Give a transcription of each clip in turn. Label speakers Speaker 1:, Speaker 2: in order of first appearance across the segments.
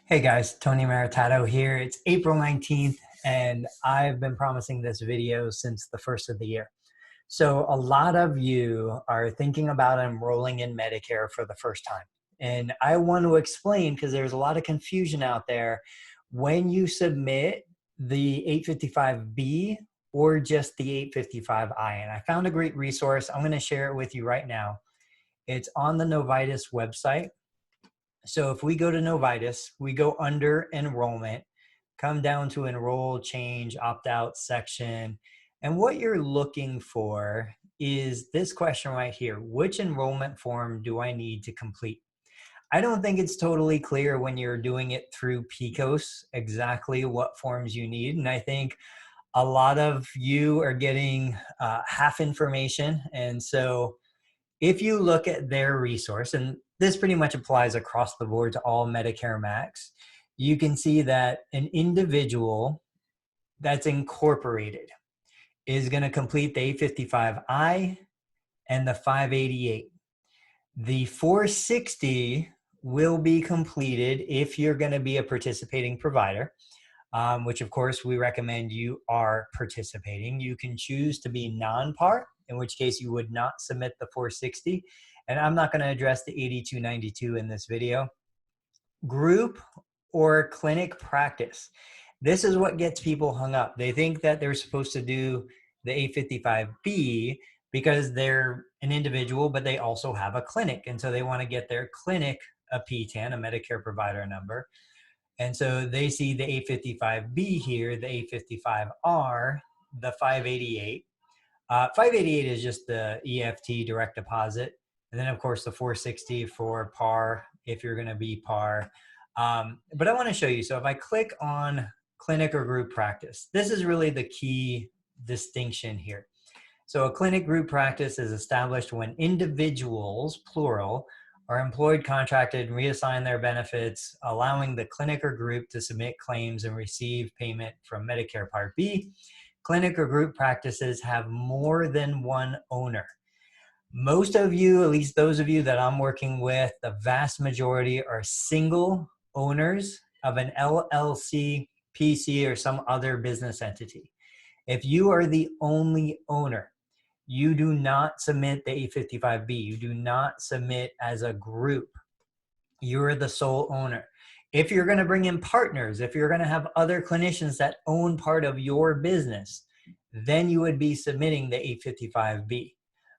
Speaker 1: Hey guys, Tony Maritato here. It's April 19th, and I've been promising this video since the first of the year. So a lot of you are thinking about enrolling in Medicare for the first time. And I want to explain, because there's a lot of confusion out there, when you submit the 855B or just the 855I. And I found a great resource. I'm going to share it with you right now. It's on the Novitas website. So if we go to Novitas, we go under enrollment, come down to enroll, change, opt out section. And what you're looking for is this question right here. Which enrollment form do I need to complete? I don't think it's totally clear when you're doing it through PCOS exactly what forms you need. And I think a lot of you are getting half information. And so if you look at their resource, and this pretty much applies across the board to all Medicare Max, you can see that an individual that's incorporated is going to complete the 855I and the 588. The 460 will be completed if you're going to be a participating provider, which of course we recommend you are participating. You can choose to be non-par, in which case you would not submit the 460. And I'm not going to address the 8292 in this video. Group or clinic practice. This is what gets people hung up. They think that they're supposed to do the 855B because they're an individual, but they also have a clinic. And so they want to get their clinic a PTAN, a Medicare provider number. And so they see the 855B here, the 855R, the 588. 588 is just the EFT direct deposit. And then of course the 460 for par, if you're gonna be par. But I wanna show you, so if I click on clinic or group practice, this is really the key distinction here. So a clinic group practice is established when individuals, plural, are employed, contracted, and reassign their benefits, allowing the clinic or group to submit claims and receive payment from Medicare Part B. Clinic or group practices have more than one owner. Most of you, at least those of you that I'm working with, the vast majority are single owners of an LLC, PC, or some other business entity. If you are the only owner, you do not submit the 855B. You do not submit as a group. You're the sole owner. If you're going to bring in partners, if you're going to have other clinicians that own part of your business, then you would be submitting the 855B.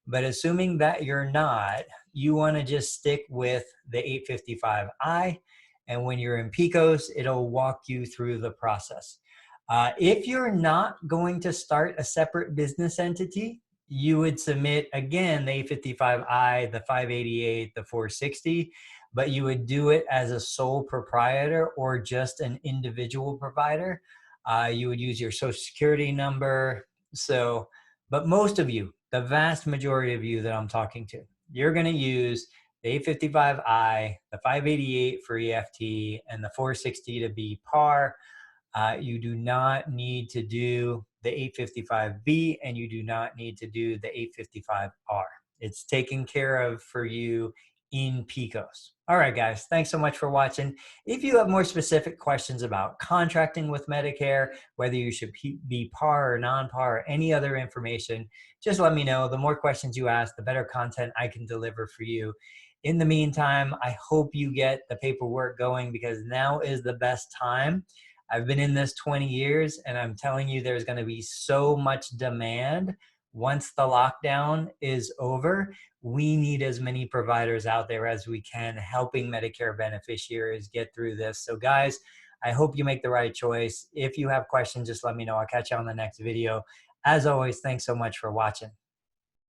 Speaker 1: But assuming that you're not, you want to just stick with the 855I. And when you're in PCOS, it'll walk you through the process. If you're not going to start a separate business entity, you would submit, again, the 855I, the 588, the 460, but you would do it as a sole proprietor or just an individual provider. You would use your social security number. So, but most of you, the vast majority of you that I'm talking to, you're going to use the 855I, the 588 for EFT, and the 460 to be par. You do not need to do the 855B, and you do not need to do the 855R. It's taken care of for you in PCOS. All right, guys, thanks so much for watching. If you have more specific questions about contracting with Medicare, whether you should be par or non-par, or any other information, just let me know. The more questions you ask, the better content I can deliver for you. In the meantime, I hope you get the paperwork going, because now is the best time. I've been in this 20 years, and I'm telling you, there's going to be so much demand once the lockdown is over. We need as many providers out there as we can helping Medicare beneficiaries get through this. So guys, I hope you make the right choice. If you have questions, just let me know. I'll catch you on the next video. As always, thanks so much for watching.